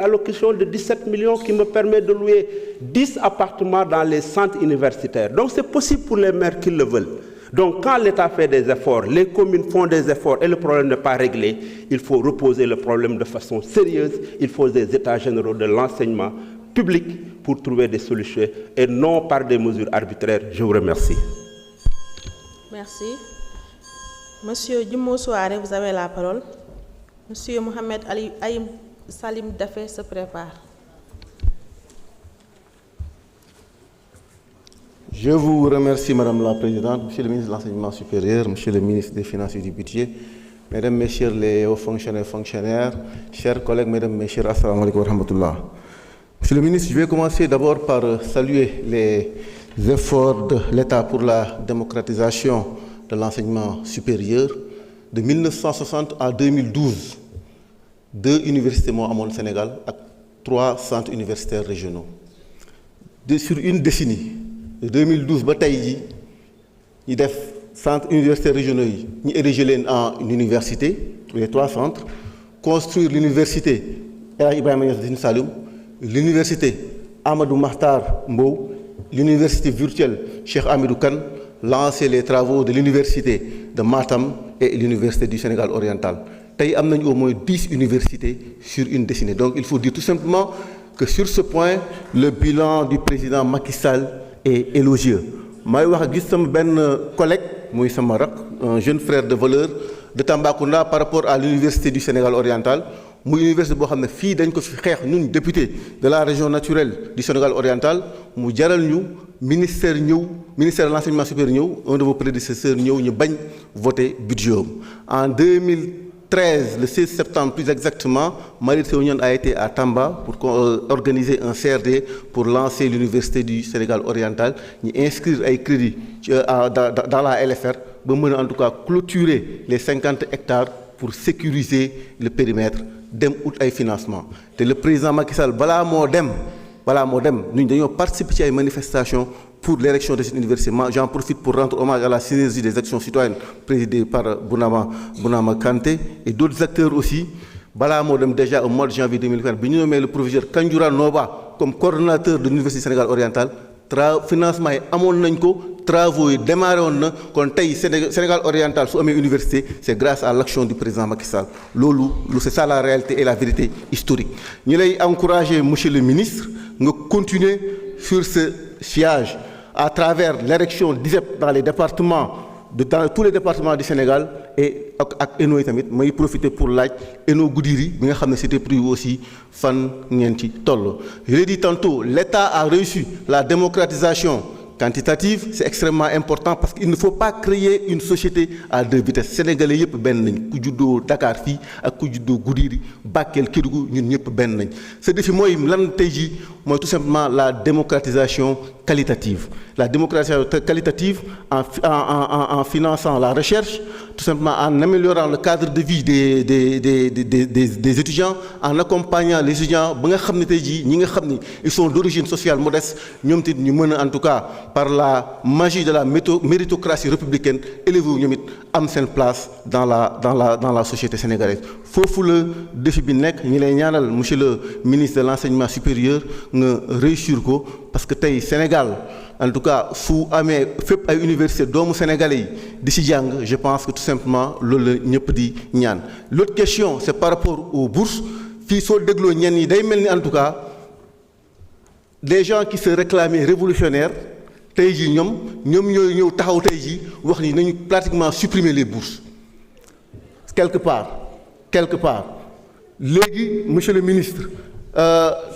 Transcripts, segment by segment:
allocation de 17 millions qui me permet de louer 10 appartements dans les centres universitaires. Donc c'est possible pour les maires qui le veulent. Donc quand l'État fait des efforts, les communes font des efforts et le problème n'est pas réglé, il faut reposer le problème de façon sérieuse. Il faut des états généraux de l'enseignement public pour trouver des solutions et non par des mesures arbitraires. Je vous remercie. Merci. Monsieur Djimmo Souare, vous avez la parole. Monsieur Mohamed Ali Aïm Salim Dafé se prépare. Je vous remercie, Madame la Présidente, Monsieur le ministre de l'Enseignement supérieur, Monsieur le ministre des Finances et du Budget, Mesdames, Messieurs les hauts fonctionnaires, chers collègues, Mesdames, Messieurs, assalamu alaikum wa rahmatullah. Monsieur le ministre, je vais commencer d'abord par saluer les efforts de l'État pour la démocratisation de l'enseignement supérieur. De 1960 à 2012, 2 universités au monde Sénégal et 3 centres universitaires régionaux. Sur une décennie, de 2012 à 2012, nous avons centres universitaires régionaux, nous érigés en une université, les 3 centres, construire l'université Ibrahima Niass Saloum, l'université Amadou Mahtar Mbow, l'université virtuelle Cheikh Hamidou Kane, lancer les travaux de l'université de Matam et l'université du Sénégal oriental. Nous avons au moins 10 universités sur une décennie. Donc il faut dire tout simplement que sur ce point, le bilan du président Macky Sall est élogieux. Je vais vous un collègue, un jeune frère de valeur de Tambacounda par rapport à l'université du Sénégal oriental. Une université qui est nous, députés de la région naturelle du Sénégal oriental, nous avons ministère de l'enseignement supérieur, un de vos prédécesseurs, nous avons voté budget. En 2013, le 16 septembre plus exactement, Marie Réunion a été à Tamba pour organiser un CRD pour lancer l'université du Sénégal oriental, nous inscrire les crédits dans la LFR, pour en tout cas clôturer les 50 hectares pour sécuriser le périmètre dem out ay financement. Le président Macky Sall bala modem, nous avons participé à une manifestation pour l'érection de cette université. J'en profite pour rendre hommage à la synergie des actions citoyennes présidée par Bounama Kanté et d'autres acteurs aussi. Bala modem déjà au mois de janvier 2020, nous avons nommé le professeur Kandjoura Noba comme coordonnateur de l'université Sénégal oriental. Financement est amon nanko, travaux démarré on kon tay Sénégal oriental sous amé université, c'est grâce à l'action du président Macky Sall. C'est ça la réalité et la vérité historique. Nous lay encourager monsieur le ministre de continuer sur ce sillage à travers l'érection d'ISEP dans les départements dans tous les départements du Sénégal et ak Eno tamit may profiter pour laaj Eno Goudiri bi nga xamné c'était prévu aussi fan ngeen ci toll. Je l'ai dit tantôt, l'État a réussi la démocratisation quantitative, c'est extrêmement important parce qu'il ne faut pas créer une société à 2 vitesses. Sénégalais yépp ben nañ ku juddo Dakar fi ak ku juddo Goudiri, Bakel, Kédougou ñun ñëpp ben nañ. Ce défi moy lan tay ji moy tout simplement la démocratisation qualitative. La démocratisation qualitative en finançant la recherche, tout simplement en améliorant le cadre de vie des étudiants, en accompagnant les étudiants, ils sont d'origine sociale modeste, nous en tout cas par la magie de la méritocratie républicaine, élevez am sen place dans la société sénégalaise. Fofu le défi bi nek ñi lay ñaanal monsieur le ministre de l'enseignement supérieur nga réussir ko parce que tay Sénégal en tout cas su amé fépp ay université doomu sénégalais di ci jang je pense que tout simplement loolu ñëpp di ñaan. L'autre question c'est par rapport aux bourses fi so déglo ñen yi day melni en tout cas des gens qui se réclamaient révolutionnaires tay ji ñoy ñëw taxaw tay ji wax ni nañu pratiquement supprimer les bourses quelque part légui monsieur le ministre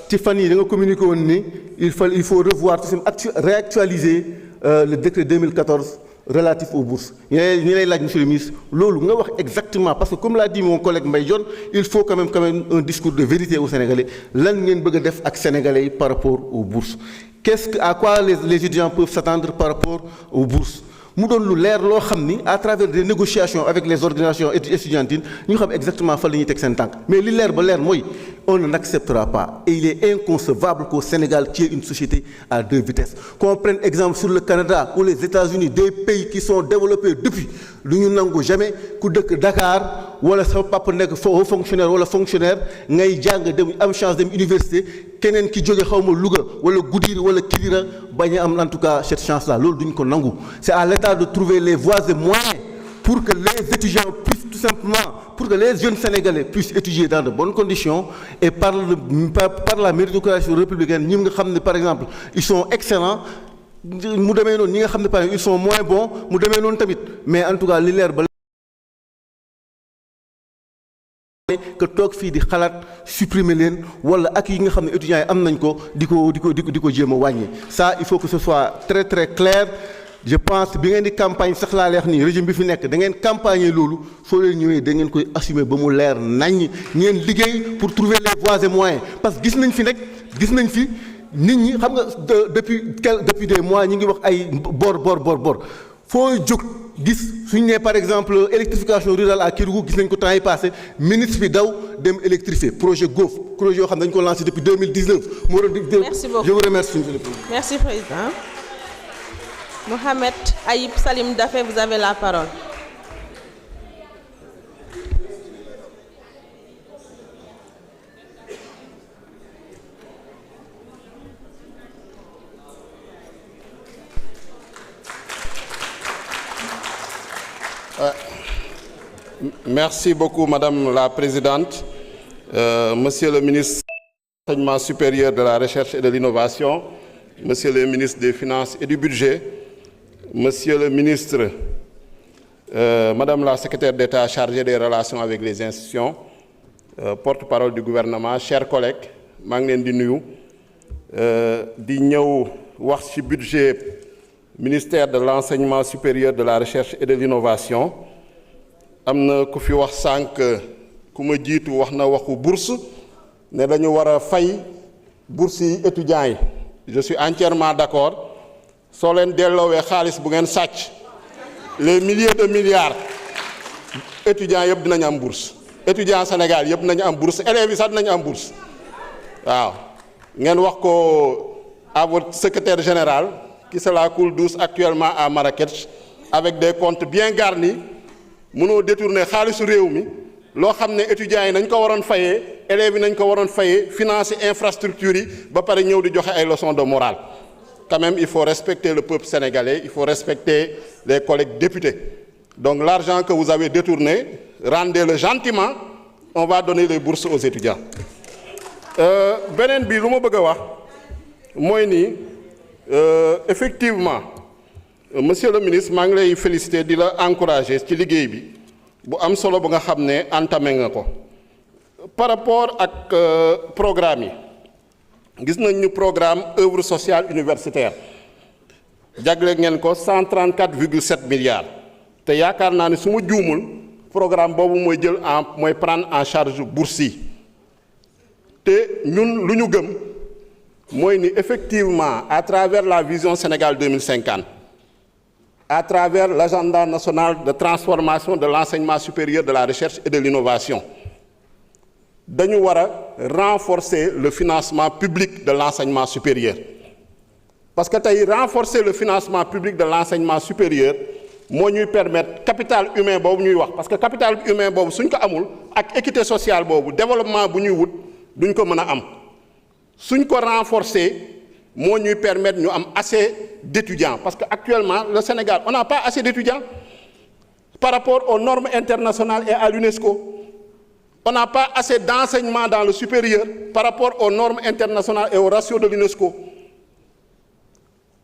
Tiffany da nga communiqué woon ni il faut revoir réactualiser le décret 2014 relatif aux bourses. Ñi lay laaj monsieur le ministre lolu nga wax exactement parce que comme l'a dit mon collègue Mbaye Dione il faut quand même un discours de vérité aux Sénégalais lan ngeen bëgg def ak Sénégalais par rapport aux bourses. À quoi les étudiants peuvent s'attendre par rapport aux bourses? Nous donnons l'air à travers des négociations avec les organisations étudiantines, nous savons exactement fa la ñuy tek sen tank. Mais li l'air ba l'air moy on ne l'acceptera pas. Et il est inconcevable qu'au Sénégal, qui est une société à deux vitesses. Qu'on prenne exemple sur le Canada ou les États-Unis, des pays qui sont développés depuis. Nous n'avons jamais coup de Dakar, ou la papa nek fonctionnaire ou fonctionnaire, ngay jang dem am chance dem université, kenen ki joge xawma Louga wala Goudiri wala Kidira baña am en tout cas cette chance là. Lolu duñ ko nangu. C'est à l'État de trouver les voies et moyens pour que les étudiants puissent tout simplement, pour que les jeunes Sénégalais puissent étudier dans de bonnes conditions et par la méritocratie républicaine, nous savons par exemple, ils sont excellents, ils sont moins bons, mais en tout cas, l'élève que toog fii di xalaat supprimer leen wala ak yi nga xam ne étudiants yi am nañ ko di ko jéem a wàññi. Ça il faut que ce soit très très clair. Je pense bi ngeen di campagne sax laa leex nii régime bi fi nekk da ngeen campagne loolu soo leen ñëwee da ngeen koy assumer ba mu leer nañ ngeen liggéey pour trouver les voies et moyens parce que gis nañ fi nit ñi xam nga depuis des mois ñi ngi wax ay bor foo jóg gis suñu nee par exemple électrification rurale à Kédougou gis nañ ko temps yi passé ministre bi daw dem électrifier projet GOF projet yoo xam ne dañu ko lancé depuis 2019 moo doon. Merci beaucoup. Je vous remercie monsieur le président. Merci président. Mohamed Aïb Salim Dafé, vous avez la parole. Merci beaucoup, Madame la Présidente. Monsieur le ministre de l'Enseignement supérieur de la Recherche et de l'Innovation, Monsieur le ministre des Finances et du Budget, Monsieur le ministre, Madame la secrétaire d'État chargée des relations avec les institutions, porte-parole du gouvernement, chers collègues, maa ngi leen di nuyu di ñëw wax ci budget ministère de l'enseignement supérieur de la recherche et de l'innovation. Am na ku fi wax sànq ku ma jiitu wax na waxu bourse ne dañu war a fay bourse yi étudiants yi. Je suis entièrement d'accord. Soo leen delloowee xaalis bu ngeen sàcc les milliers de milliards étudiants yëpp dinañ am bourse étudiants Sénégal yëpp nañu am bourse élèves yi sax dinañu am bourse waaw ngeen wax ko à votre secrétaire général qui se la coule douce actuellement à Marrakech avec des comptes bien garnis mënoo détourner xaalisu réew mi loo xam ne étudiants yi nañ ko waroon fayee élèves yi nañ ko waroon fayee financer infrastructure yi ba pare ñëw di joxe ay leçons de morale. Quand même, il faut respecter le peuple sénégalais, il faut respecter les collègues députés. Donc l'argent que vous avez détourné, rendez-le gentiment, on va donner les bourses aux étudiants. Beneen bi lu ma bëgg a wax mooy ni effectivement monsieur le ministre maa ngi lay féliciter di la encourager ci liggéey bi bu am solo ba nga xam ne entamé nga ko par rapport ak programme yi. Gis nañ ñu programme œuvre sociale universitaire jagle ngeen ko 134,7 milliards te yaakaar naa ne su ma juumul programme boobu mooy prendre en charge bourse yi te ñun lu ñu gëm mooy ni effectivement à travers la vision Sénégal 2050 à travers l'agenda national de transformation de l'enseignement supérieur de la recherche et de l'innovation dañu war a renforcer le financement public de l'enseignement supérieur parce que tey renforcer le financement public de l'enseignement supérieur moo ñuy permettre capital humain boobu ñuy wax parce que capital humain boobu suñ ko amul ak équité sociale boobu développement bu ñuy wut duñ ko mën a am suñ ko renforcer moo ñuy permettre ñu am assez d'étudiants parce que actuellement le Sénégal on n'a pas assez d'étudiants par rapport aux normes internationales et à l'UNESCO. On n'a pas assez d'enseignement dans le supérieur par rapport aux normes internationales et aux ratios de l'UNESCO.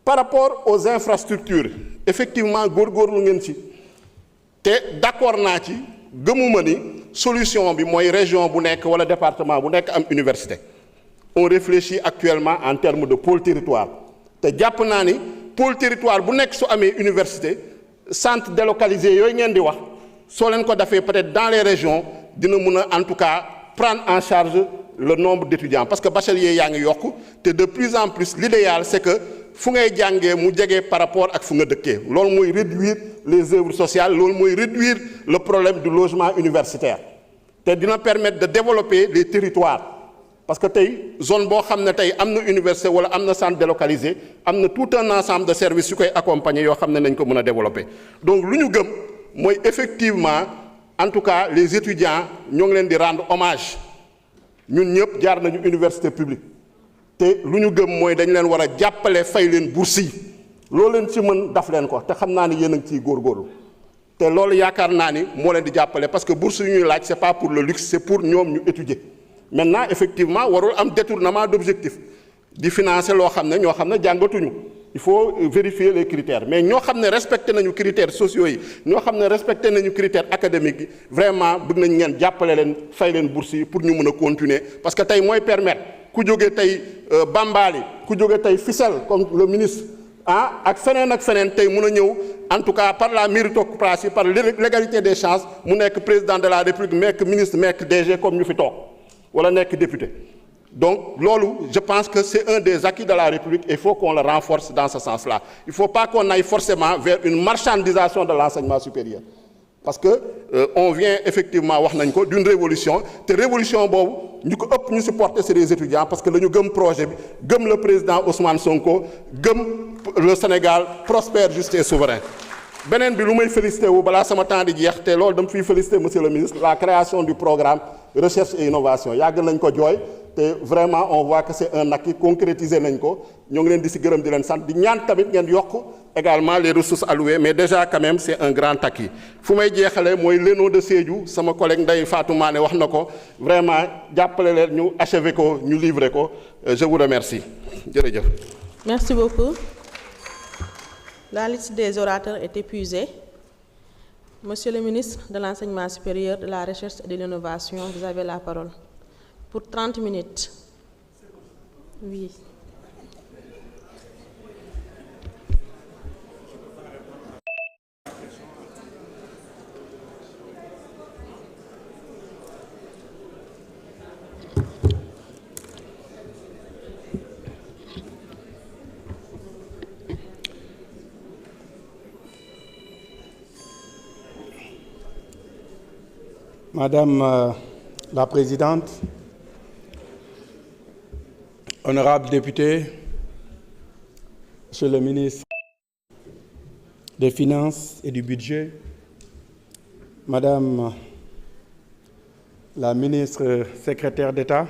Par rapport aux infrastructures, effectivement, góorgóorlu ngeen ci te d'accord naa ci gëmuma ni solution bi mooy région bu nekk wala département bu nekk am université. On réfléchit actuellement en termes de pôle territoire te jàpp naa ni pôle territoire bu nekk su amee université centre délocalisé yooyu ngeen di wax soo leen ko defee peut-être dans les régions. Dina mun a en tout cas prendre en charge le nombre d'étudiants parce que bachelier yaa ngi yokk te de plus en plus l'idéal c'est que fu ngay jàngee mu jege par rapport ak fu nga dëkkee loolu mooy réduire les œuvres sociales loolu mooy réduire le problème du logement universitaire te dina permettre de développer les territoires parce que tey zone boo xam ne tey am na université wala am na centre délocalisé am na tout un ensemble de services yu koy accompagner yoo xam ne nañ ko mën a développer. Donc lu ñu gëm mooy effectivement en tout cas les étudiants ñoo ngi leen di rendre hommage ñun ñëpp jaar nañu université publique te lu ñu gëm mooy dañ leen war a jàppale fay leen bourse yi loolu leen ci mën daf leen ko te xam naa ni yéen a ngi ciy góorgóorlu te loolu yaakaar naa ni moo leen di jàppale parce que bourse yu ñuy laaj c'est pas pour le luxe c'est pour ñoom ñu étudier. Maintenant effectivement warul am détournement d'objectif di financer loo xam ne ñoo xam ne jàngatuñu il faut vérifier les critères mais ñoo xam ne respecté nañu critères sociaux yi ñoo xam ne respecté nañu critères académiques yi vraiment bëgg nañ ngeen jàppale leen fay leen bourse yi pour ñu mën a continuer parce que tey mooy permettre ku jóge tey Bambali ku jóge tey Fissel comme le ministre ak feneen tey mën a ñëw en tout cas par la méritocratie par l'égalité des chances mu nekk président de la République nekk ministre nekk DG comme ñu fi toog wala nekk député. Donc loolu je pense que c'est un des acquis de la République et il faut qu'on le renforce dans ce sens-là. Il ne faut pas qu'on aille forcément vers une marchandisation de l'enseignement supérieur parce que on vient effectivement wax nañ ko d'une révolution te révolution boobu ñu ko ëpp ñu supporter c'est les étudiants parce que dañu gëm projet bi gëm le président Ousmane Sonko gëm le Sénégal prospère juste et souverain. beneen bi lu may félicité wu balaa sama temps di jeex te loolu dama fiy félicité monsieur le ministre la création du programme recherche et innovation yàgg nañ ko jooy te vraiment on voit que c'est un acquis concrétisé nañ ko ñoo ngi leen di si gërëm di leen sant di ñaan tamit ngeen yokk également les ressources allouées mais déjà quand même c'est un grand acquis fu may jeexale mooy l'ENO de Sédhiou sama collègue Ndeye Fatou Mané wax na ko vraiment jàppale leen ñu achever ko ñu livrer ko je vous remercie jërëjëf. Merci beaucoup. La liste des orateurs est épuisée. Monsieur le ministre de l'Enseignement supérieur, de la Recherche et de l'Innovation, vous avez la parole. Pour 30 minutes. Oui. Madame la Présidente, honorables députés, Monsieur le ministre des Finances et du Budget, Madame la ministre secrétaire d'État,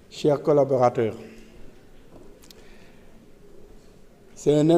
chers collaborateurs, c'est un énorme